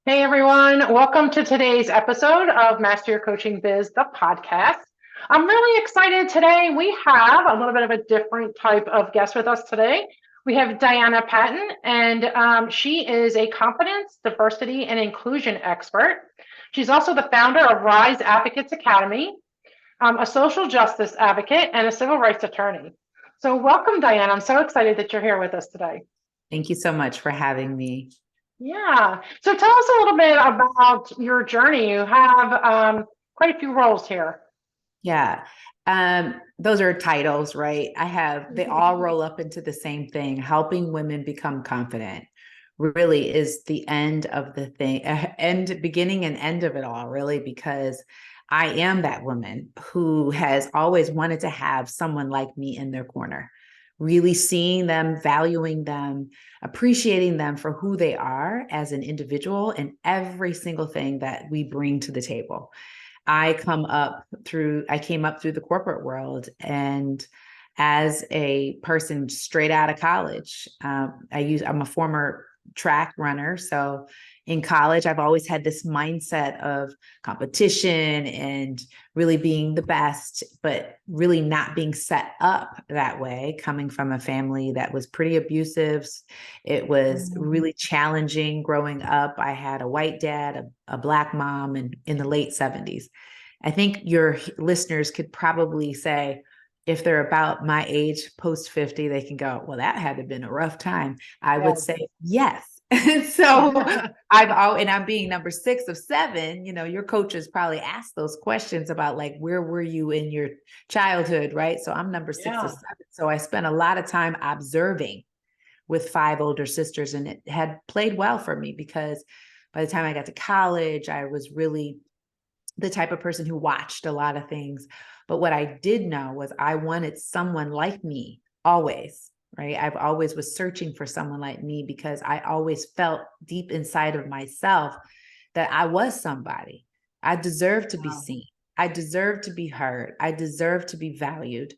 Hey everyone, welcome to today's episode of Master Your Coaching Biz, the podcast. I'm really excited today. We have a little bit of a different type of guest with us today. We have Diana Patton, and she is a confidence, diversity, and inclusion expert. She's also the founder of Rise Advocates Academy, a social justice advocate, and a civil rights attorney. So welcome, Diana. I'm so excited that you're here with us today. Thank you so much for having me. Yeah. So tell us a little bit about your journey. You have quite a few roles here. Yeah. Those are titles, right? They all roll up into the same thing. Helping women become confident really is the end of the thing, beginning and end of it all, really, because I am that woman who has always wanted to have someone like me in their corner, really seeing them, valuing them, appreciating them for who they are as an individual and every single thing that we bring to the table. I came up through the corporate world, and as a person straight out of college, I'm a former track runner. So in college, I've always had this mindset of competition and really being the best, but really not being set up that way, coming from a family that was pretty abusive. It was really challenging growing up. I had a white dad, a black mom, and in the late 70s. I think your listeners could probably say, if they're about my age, post 50, they can go, well, that had to have been a rough time. I would say yes. And so and I'm being number 6 of 7, your coaches probably ask those questions about like, where were you in your childhood, right? So I'm number 6 of 7. So I spent a lot of time observing with 5 older sisters, and it had played well for me because by the time I got to college, I was really the type of person who watched a lot of things. But what I did know was I wanted someone like me always, right? I've always was searching for someone like me because I always felt deep inside of myself that I was somebody. I deserve to be seen. I deserve to be heard. I deserve to be valued.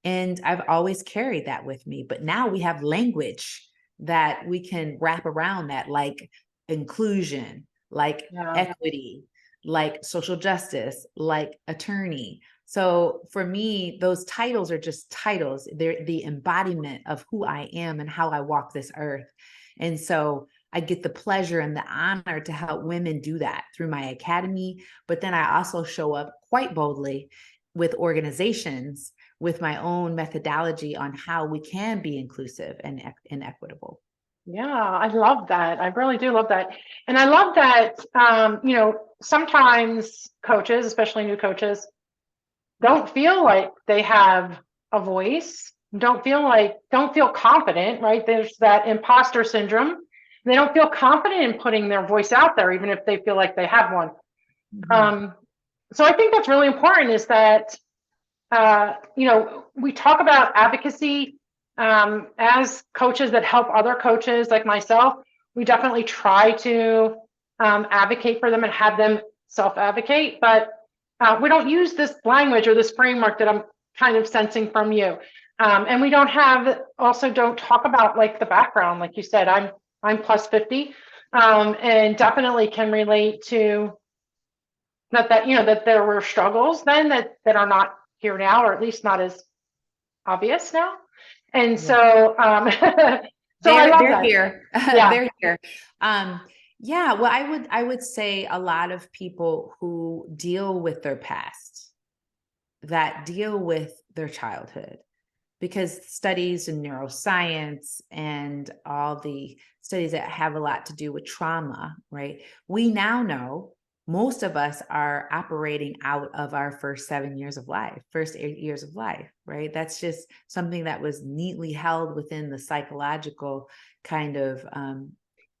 And I've always carried that with me. But now we have language that we can wrap around that, like inclusion, like equity, like social justice, like attorney. So for me, those titles are just titles. They're the embodiment of who I am and how I walk this earth. And so I get the pleasure and the honor to help women do that through my academy. But then I also show up quite boldly with organizations with my own methodology on how we can be inclusive and equitable. Yeah, I love that. I really do love that. And I love that, sometimes coaches, especially new coaches, don't feel like they have a voice, don't feel confident, right? There's that imposter syndrome. They don't feel confident in putting their voice out there, even if they feel like they have one. So I think that's really important is that, we talk about advocacy as coaches that help other coaches like myself. We definitely try to advocate for them and have them self-advocate, but we don't use this language or this framework that I'm kind of sensing from you. And we don't talk about like the background, like you said, I'm plus 50, and definitely can relate to that there were struggles then that are not here now, or at least not as obvious now. And so, so I love they're that. here. Yeah. They're here. Yeah, well, I would say a lot of people who deal with their past, that deal with their childhood, because studies in neuroscience and all the studies that have a lot to do with trauma, right? We now know most of us are operating out of our first 7 years of life, first 8 years of life, right? That's just something that was neatly held within the psychological kind of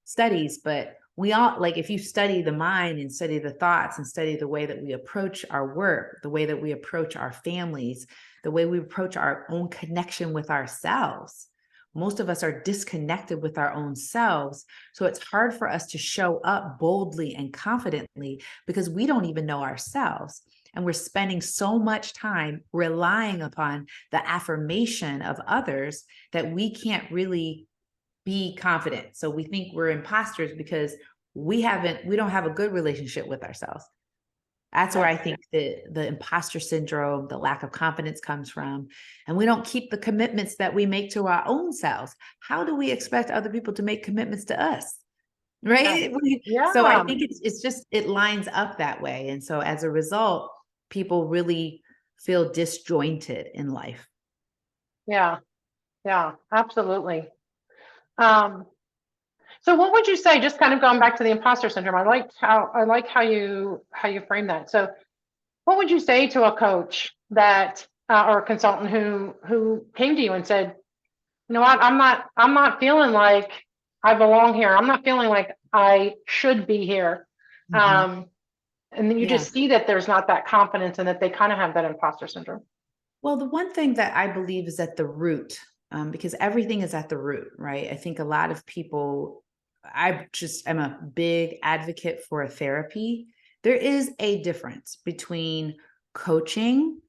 studies. But we all, like, if you study the mind and study the thoughts and study the way that we approach our work, the way that we approach our families, the way we approach our own connection with ourselves, most of us are disconnected with our own selves. So it's hard for us to show up boldly and confidently because we don't even know ourselves. And we're spending so much time relying upon the affirmation of others that we can't really be confident. So we think we're imposters because we don't have a good relationship with ourselves. That's where I think the imposter syndrome, the lack of confidence comes from. And we don't keep the commitments that we make to our own selves. How do we expect other people to make commitments to us? Right. So I Yeah. think it's just, it lines up that way. And so as a result, people really feel disjointed in life. Yeah. Yeah, absolutely. Um, so what would you say, just kind of going back to the imposter syndrome, I like how you frame that. So what would you say to a coach that or a consultant who came to you and said, you know what, I'm not feeling like I belong here. I'm not feeling like I should be here. Mhm. And then you Yeah. just see that there's not that confidence and that they kind of have that imposter syndrome. Well, the one thing that I believe is at the root, because everything is at the root, right? I think a lot of people, I just am a big advocate for a therapy. There is a difference between coaching,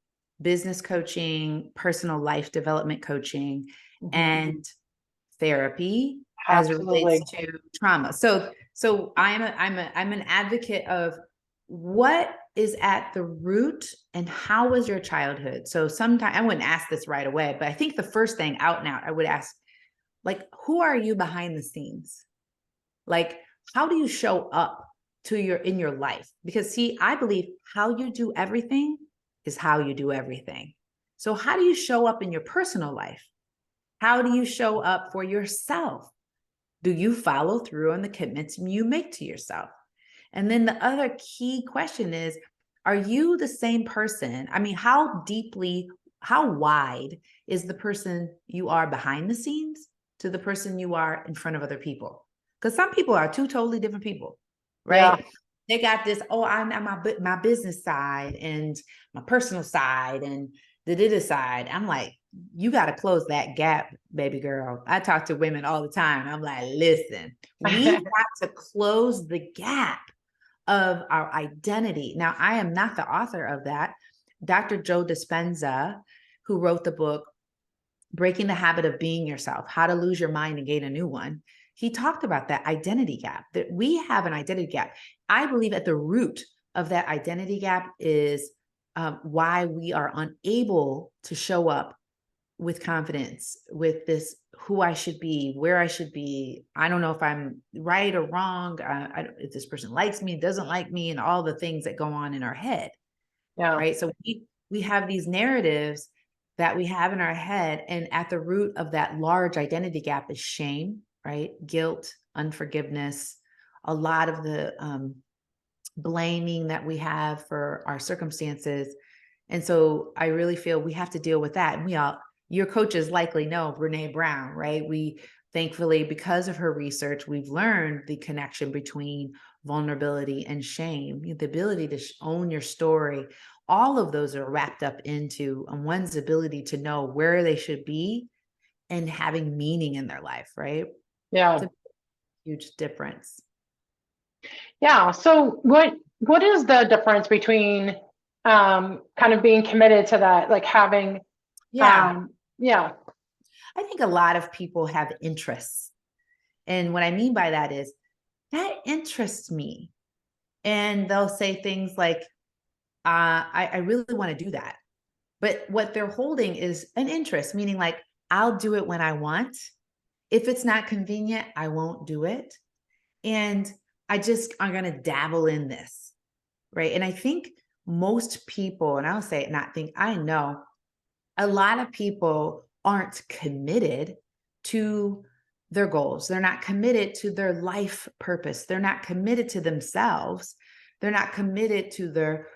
business coaching, personal life development coaching, Mhm. and therapy as it relates Absolutely. to trauma. So I'm an advocate of what is at the root and how was your childhood. So sometimes I wouldn't ask this right away, but I think the first thing out and out I would ask, like, who are you behind the scenes? Like, how do you show up to your in your life? Because see, I believe how you do everything is how you do everything. So how do you show up in your personal life? How do you show up for yourself? Do you follow through on the commitments you make to yourself? And then the other key question is, are you the same person? I mean, how wide is the person you are behind the scenes to the person you are in front of other people? Because some people are two totally different people, Yeah. right? They got this, oh, I'm my business side and my personal side and the side. I'm like, you got to close that gap, baby girl. I talk to women all the time. I'm like, listen, we got to close the gap of our identity. Now, I am not the author of that. Dr. Joe Dispenza, who wrote the book, Breaking the Habit of Being Yourself, How to Lose Your Mind and Gain a New One, he talked about that identity gap, that we have an identity gap. I believe at the root of that identity gap is why we are unable to show up with confidence, with this who I should be, where I should be. I don't know if I'm right or wrong. If this person likes me, doesn't like me, and all the things that go on in our head, Yeah. right? So we have these narratives that we have in our head, and at the root of that large identity gap is shame, right? Guilt, unforgiveness, a lot of the blaming that we have for our circumstances. And so I really feel we have to deal with that. And your coaches likely know Brene Brown, right? We thankfully, because of her research, we've learned the connection between vulnerability and shame, the ability to own your story. All of those are wrapped up into one's ability to know where they should be and having meaning in their life, right? Yeah. It's a huge difference. Yeah. So what is the difference between kind of being committed to that, like having Yeah. yeah, I think a lot of people have interests. And what I mean by that is that interests me. And they'll say things like, I really want to do that. But what they're holding is an interest, meaning like, I'll do it when I want. If it's not convenient, I won't do it. And I'm going to dabble in this. Right. And I think most people, and I'll say it, not think, I know a lot of people aren't committed to their goals. They're not committed to their life purpose. They're not committed to themselves. They're not committed to their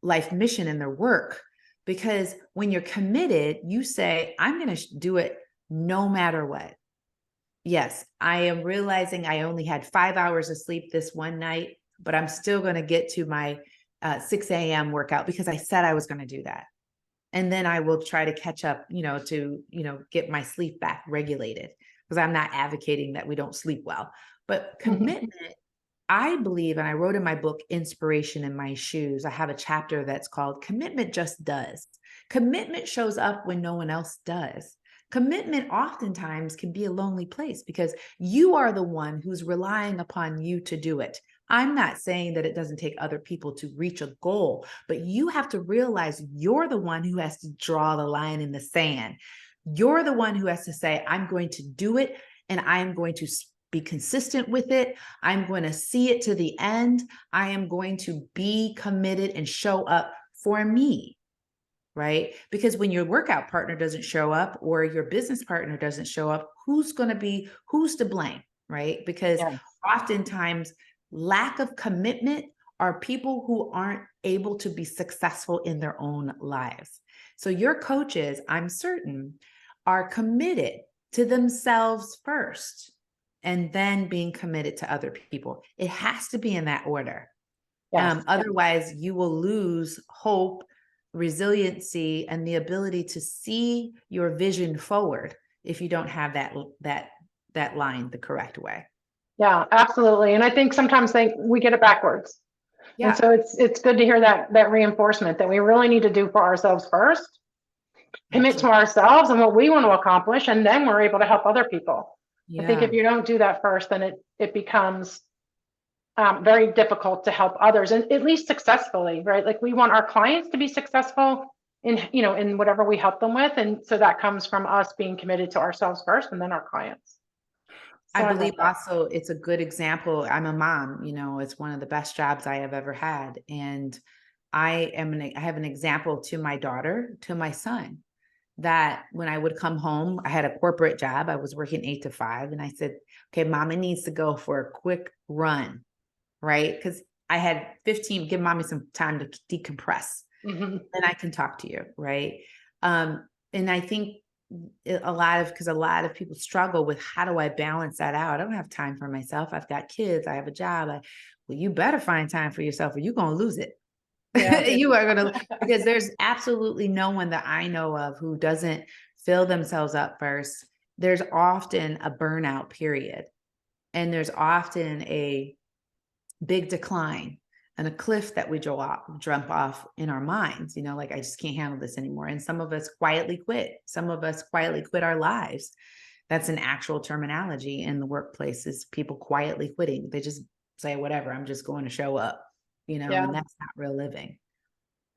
life mission and their work. Because when you're committed, you say, I'm going to do it no matter what. Yes, I am realizing I only had 5 hours of sleep this one night, but I'm still going to get to my 6 a.m. workout because I said I was going to do that. And then I will try to catch up, get my sleep back regulated, because I'm not advocating that we don't sleep well. But commitment, I believe, and I wrote in my book, Inspiration in My Shoes, I have a chapter that's called Commitment Just Does. Commitment shows up when no one else does. Commitment oftentimes can be a lonely place because you are the one who's relying upon you to do it. I'm not saying that it doesn't take other people to reach a goal, but you have to realize you're the one who has to draw the line in the sand. You're the one who has to say, I'm going to do it and I'm going to be consistent with it. I'm going to see it to the end. I am going to be committed and show up for me. Right? Because when your workout partner doesn't show up or your business partner doesn't show up, who's to blame? Right? Because Yes. oftentimes lack of commitment are people who aren't able to be successful in their own lives. So your coaches, I'm certain, are committed to themselves first and then being committed to other people. It has to be in that order. Yes. Otherwise, you will lose hope, resiliency, and the ability to see your vision forward if you don't have that line the correct way. Yeah, absolutely. And I think sometimes we get it backwards. And Yeah, so it's good to hear that reinforcement that we really need to do for ourselves first, commit to absolutely. ourselves and what we want to accomplish, and then we're able to help other people. I think Yeah, if you don't do that first, then it becomes very difficult to help others, and at least successfully, right? Like we want our clients to be successful in whatever we help them with, and so that comes from us being committed to ourselves first, and then our clients. I So I believe love that. also it's a good example. I'm a mom, it's one of the best jobs I have ever had. And I have an example to my daughter, to my son, that when I would come home, I had a corporate job. I was working 8 to 5. And I said, okay, mama needs to go for a quick run, right? Because I had 15, give mommy some time to decompress. Mm-hmm. Then I can talk to you, right? And I think because a lot of people struggle with how do I balance that out? I don't have time for myself. I've got kids. I have a job. Well, you better find time for yourself or you're going to lose it. Yeah. You are going to, because there's absolutely no one that I know of who doesn't fill themselves up first. There's often a burnout period, and there's often a big decline and a cliff that we jump off in our minds, like I just can't handle this anymore. And some of us quietly quit. Some of us quietly quit our lives. That's an actual terminology in the workplace, is people quietly quitting. They just say, whatever, I'm just going to show up, Yeah. and that's not real living.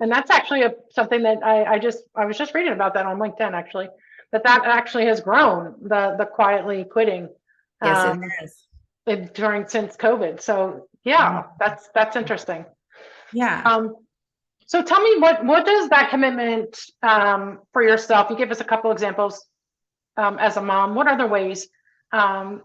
And that's actually something that I was just reading about that on LinkedIn, actually, that actually has grown, the quietly quitting Yes, it um, has. since COVID. So yeah, Mhm. that's interesting. Yeah. Um, so tell me, what does that commitment for yourself? You give us a couple examples as a mom. What other ways um,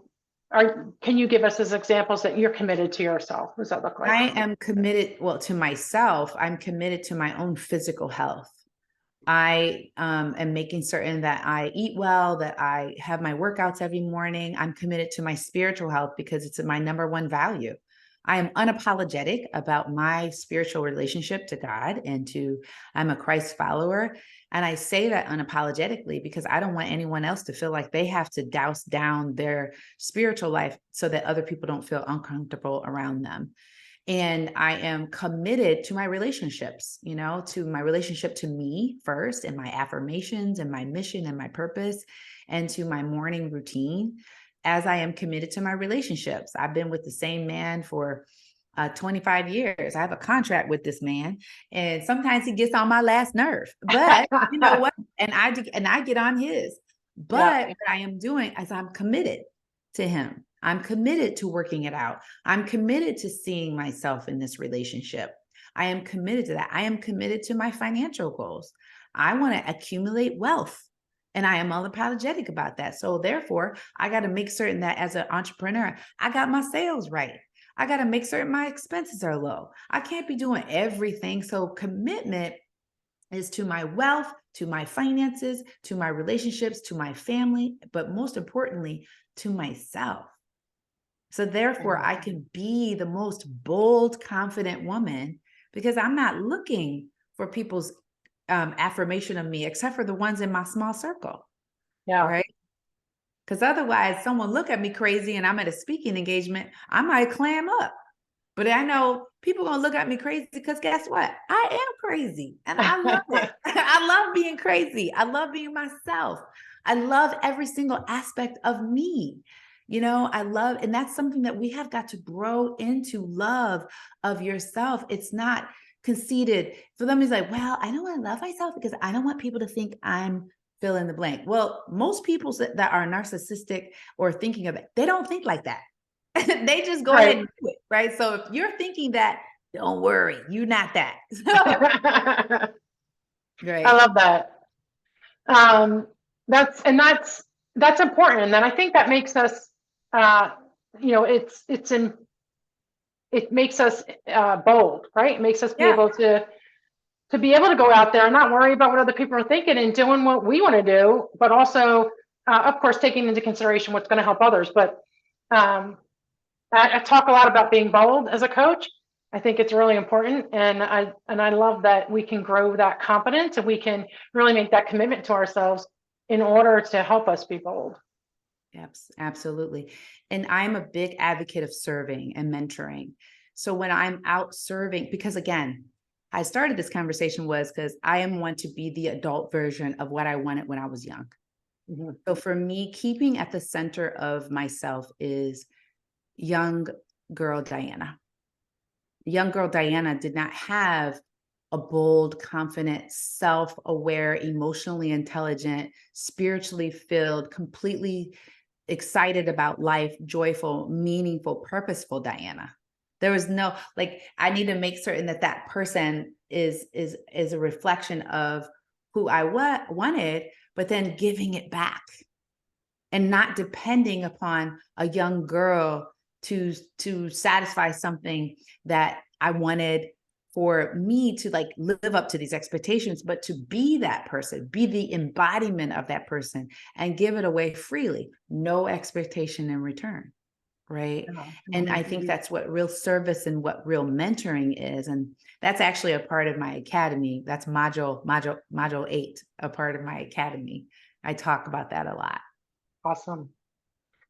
can you give us as examples that you're committed to yourself? What does that look like? I am committed, well, to myself. I'm committed to my own physical health. I am making certain that I eat well, that I have my workouts every morning. I'm committed to my spiritual health because it's my number one value. I am unapologetic about my spiritual relationship to God I'm a Christ follower. And I say that unapologetically because I don't want anyone else to feel like they have to douse down their spiritual life so that other people don't feel uncomfortable around them. And I am committed to my relationships, to my relationship to me first, and my affirmations and my mission and my purpose, and to my morning routine, as I am committed to my relationships. I've been with the same man for 25 years. I have a contract with this man, and sometimes he gets on my last nerve, but you know what? And I get on his. Yeah, But what I am doing is I'm committed to him. I'm committed to working it out. I'm committed to seeing myself in this relationship. I am committed to that. I am committed to my financial goals. I want to accumulate wealth, and I am unapologetic about that. So therefore, I got to make certain that as an entrepreneur, I got my sales right. I got to make certain my expenses are low. I can't be doing everything. So commitment is to my wealth, to my finances, to my relationships, to my family, but most importantly, to myself. So therefore, I can be the most bold, confident woman because I'm not looking for people's affirmation of me, except for the ones in my small circle, yeah, right? Because otherwise, someone look at me crazy and I'm at a speaking engagement, I might clam up. But I know people gonna look at me crazy because guess what? I am crazy and I love it. I love being crazy. I love being myself. I love every single aspect of me. I love, and that's something that we have got to grow into, love of yourself. It's not conceited. For them, it's like, well, I don't want to love myself because I don't want people to think I'm fill in the blank. Well, most people that are narcissistic or thinking of it, they don't think like that. They just go ahead Right. and do it, right? So if you're thinking that, don't worry, you're not that. I Right. love that. Um, that's important. And then I think that makes us, uh, it makes us bold, right? It makes us be Yeah. able to be able to go out there and not worry about what other people are thinking and doing what we want to do, but also, of course, taking into consideration what's going to help others. But um, I talk a lot about being bold as a coach. I think it's really important, and I love that we can grow that confidence and we can really make that commitment to ourselves in order to help us be bold. Yes, absolutely. And I'm a big advocate of serving and mentoring. So when I'm out serving, because again, I started this conversation was because I am want to be the adult version of what I wanted when I was young. Mhm. So for me, keeping at the center of myself is young girl Diana. Young girl Diana did not have a bold, confident, self-aware, emotionally intelligent, spiritually filled, completely excited about life, joyful, meaningful, purposeful Diana. There was no, like, I need to make certain that that person is a reflection of who I wanted, but then giving it back and not depending upon a young girl to satisfy something that I wanted for me to like live up to these expectations, but to be that person, be the embodiment of that person and give it away freely, no expectation in return. Right. Yeah. And I Mhm. think that's what real service and what real mentoring is. And that's actually a part of my academy. That's module 8, a part of my academy. I talk about that a lot. Awesome.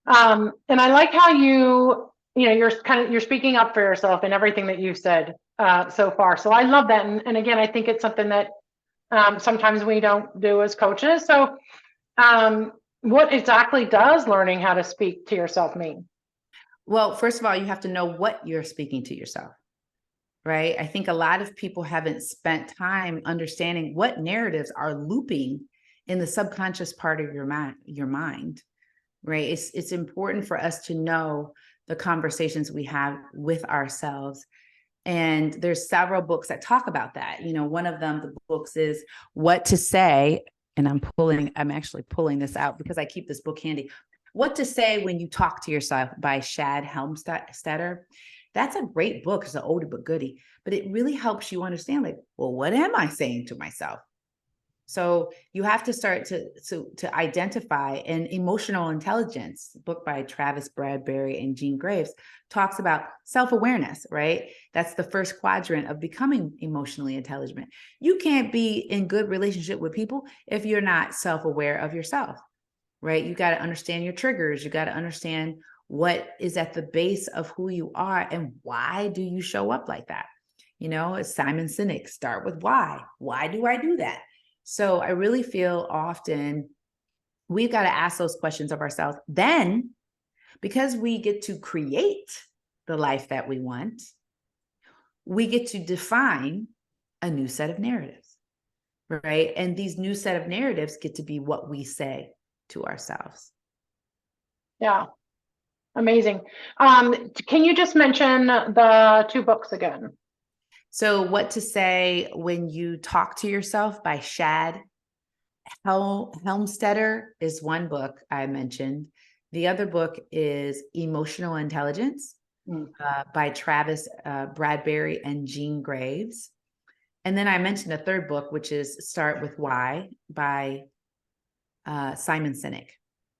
And I like how you're speaking up for yourself in everything that you've said so far. So I love that. And again, I think it's something that sometimes we don't do as coaches. So what exactly does learning how to speak to yourself mean? Well, first of all, you have to know what you're speaking to yourself, right? I think a lot of people haven't spent time understanding what narratives are looping in the subconscious part of your mind, right? It's important for us to know the conversations we have with ourselves. And there's several books that talk about that. One of them, the books is What to Say, and I'm actually pulling this out because I keep this book handy. What to Say When You Talk to Yourself by Shad Helmstetter. That's a great book. It's an oldie but goodie, but it really helps you understand, like, well, what am I saying to myself? So you have to start to identify. And Emotional Intelligence, book by Travis Bradberry and Jean Graves, talks about self-awareness, right? That's the first quadrant of becoming emotionally intelligent. You can't be in good relationship with people if you're not self-aware of yourself, right? You got to understand your triggers. You got to understand what is at the base of who you are and why do you show up like that? It's Simon Sinek, start with why. Why do I do that? So I really feel often we've got to ask those questions of ourselves. Then, because we get to create the life that we want, we get to define a new set of narratives, right? And these new set of narratives get to be what we say to ourselves. Yeah, amazing. Can you just mention the two books again? So, What to Say When You Talk to Yourself by Shad Helmstetter is one book I mentioned. The other book is Emotional Intelligence by Travis Bradberry and Jean Graves. And then I mentioned a third book, which is Start with Why by Simon Sinek.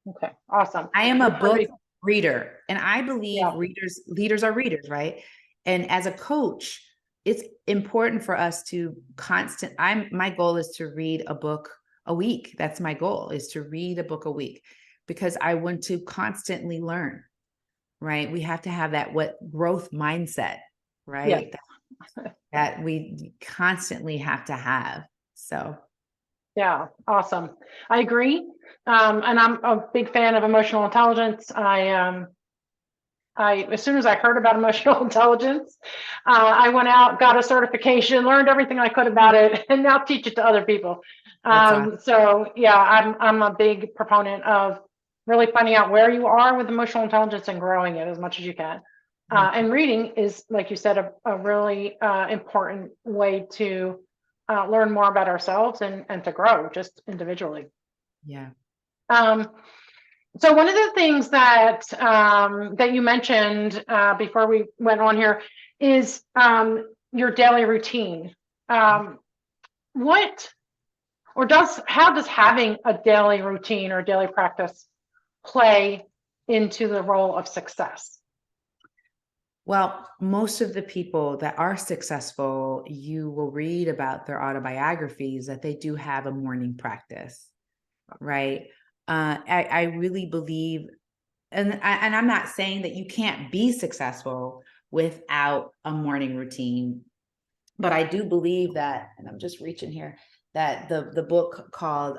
Okay, awesome. I am a book Everybody- reader, and I believe Yeah, leaders are readers, right? And as a coach, it's important for us to my goal is to read a book a week. That's my goal, is to read a book a week, because I want to constantly learn, right? We have to have that growth mindset, yeah, right? That we constantly have to have. So yeah, awesome. I agree. And I'm a big fan of emotional intelligence. As soon as I heard about emotional intelligence, I went out, got a certification, learned everything I could about it, and now teach it to other people. That's awesome. So yeah, I'm a big proponent of really finding out where you are with emotional intelligence and growing it as much as you can. And reading is, like you said, a really important way to learn more about ourselves and to grow just individually. Yeah. Um, so one of the things that that you mentioned before we went on here is your daily routine. What or how does having a daily routine or daily practice play into the role of success? Well, most of the people that are successful, you will read about their autobiographies that they do have a morning practice, right? I really believe, and I'm not saying that you can't be successful without a morning routine, but I do believe that, and I'm just reaching here, that the book called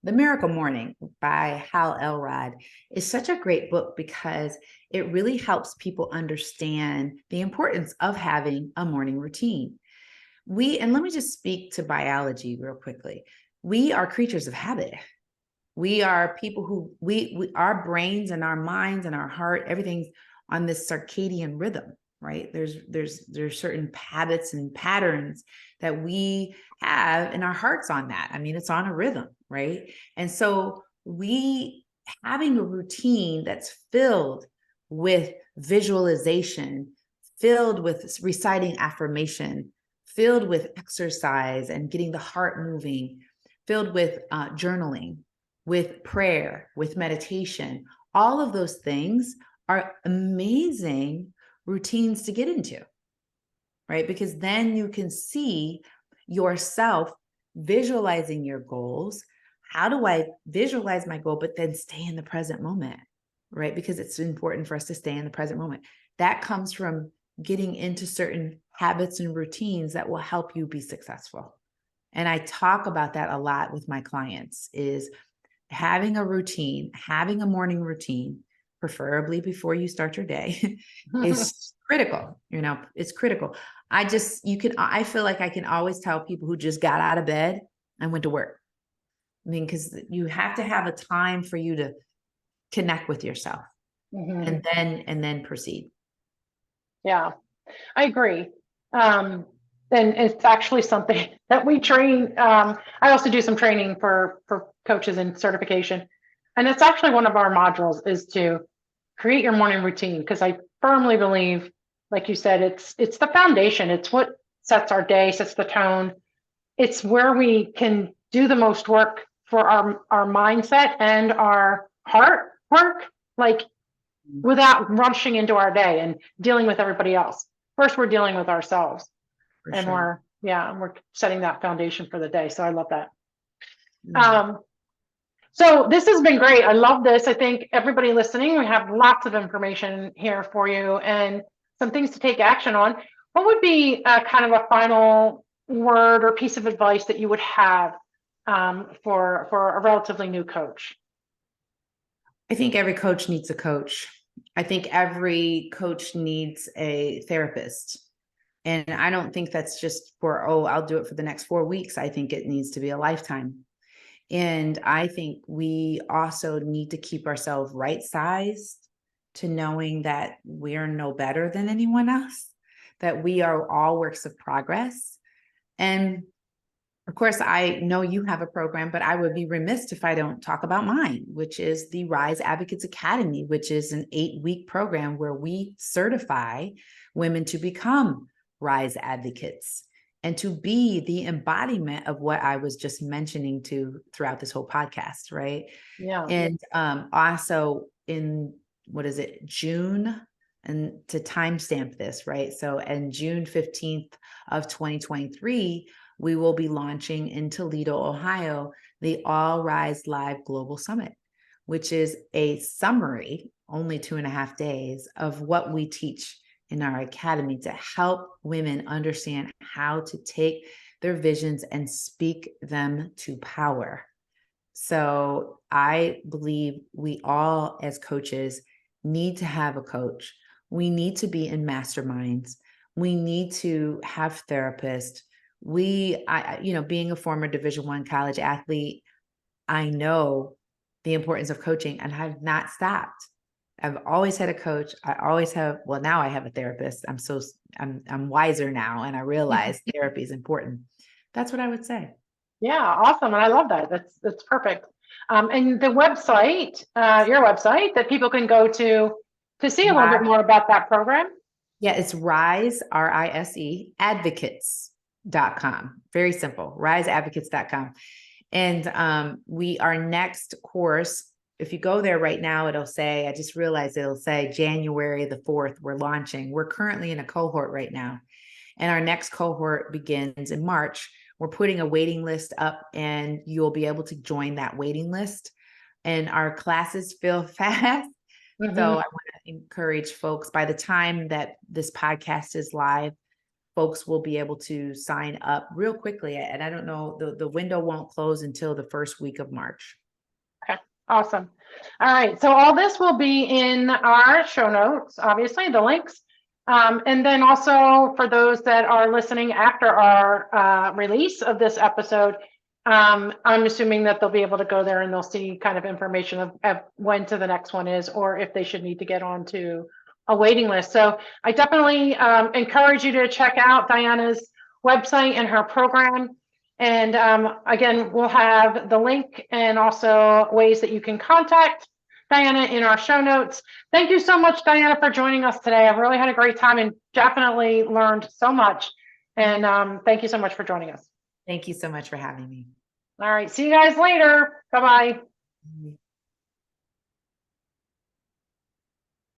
The Miracle Morning by Hal Elrod is such a great book because it really helps people understand the importance of having a morning routine. And let me just speak to biology real quickly. We are creatures of habit. We are people who our brains and our minds and our heart, everything's on this circadian rhythm, right? There's certain habits and patterns that we have, and our heart's on that. I mean, it's on a rhythm, right? And so having a routine that's filled with visualization, filled with reciting affirmation, filled with exercise and getting the heart moving, filled with journaling, with prayer, with meditation, all of those things are amazing routines to get into, right? Because then you can see yourself visualizing your goals. How do I visualize my goal, but then stay in the present moment, right? Because it's important for us to stay in the present moment. That comes from getting into certain habits and routines that will help you be successful. And I talk about that a lot with my clients, is having a routine, having a morning routine, preferably before you start your day, is critical. It's critical. I feel like I can always tell people who just got out of bed and went to work. I mean, because you have to have a time for you to connect with yourself and then proceed. Yeah, I agree. And it's actually something that we train. I also do some training for coaches and certification. And it's actually one of our modules is to create your morning routine, because I firmly believe, like you said, it's the foundation. It's what sets our day, sets the tone. It's where we can do the most work for our mindset and our heart work, like without rushing into our day and dealing with everybody else. First, we're dealing with ourselves, For and sure. we're setting that foundation for the day. So I love that. Yeah. So this has been great. I love this. I think everybody listening, we have lots of information here for you and some things to take action on. What would be kind of a final word or piece of advice that you would have for a relatively new coach? I think every coach needs a coach. I think every coach needs a therapist. And I don't think that's just for, I'll do it for the next 4 weeks. I think it needs to be a lifetime. And I think we also need to keep ourselves right-sized to knowing that we're no better than anyone else, that we are all works of progress. And of course, I know you have a program, but I would be remiss if I don't talk about mine, which is the Rise Advocates Academy, which is an 8-week program where we certify women to become Rise Advocates and to be the embodiment of what I was just mentioning throughout this whole podcast, right? Yeah. And also in, June, and to timestamp this, right? So in June 15th of 2023, we will be launching in Toledo, Ohio, the All Rise Live Global Summit, which is a summary, only 2.5 days, of what we teach in our academy to help women understand how to take their visions and speak them to power. So I believe we all as coaches need to have a coach. We need to be in masterminds. We need to have therapists. Being a former Division I college athlete, I know the importance of coaching and have not stopped. I've always had a coach. I always have, well, now I have a therapist. I'm wiser now, and I realize therapy is important. That's what I would say. Yeah, awesome. And I love that. That's perfect. And the website, your website that people can go to see a little bit more about that program. Yeah, it's Rise, RISE, advocates.com. Very simple, riseadvocates.com. And our next course, if you go there right now, it'll say, I just realized it'll say January the 4th, we're launching. We're currently in a cohort right now. And our next cohort begins in March. We're putting a waiting list up, and you'll be able to join that waiting list. And our classes fill fast. Mm-hmm. So I want to encourage folks, by the time that this podcast is live, folks will be able to sign up real quickly. And I don't know, the window won't close until the first week of March. Okay, awesome. All right, so all this will be in our show notes, obviously, the links. And then also for those that are listening after our release of this episode, I'm assuming that they'll be able to go there and they'll see kind of information of when to the next one is, or if they should need to get onto a waiting list. So I definitely encourage you to check out Diana's website and her program. And again, we'll have the link and also ways that you can contact Diana in our show notes. Thank you so much, Diana, for joining us today. I've really had a great time and definitely learned so much. And thank you so much for joining us. Thank you so much for having me. All right. See you guys later. Bye-bye.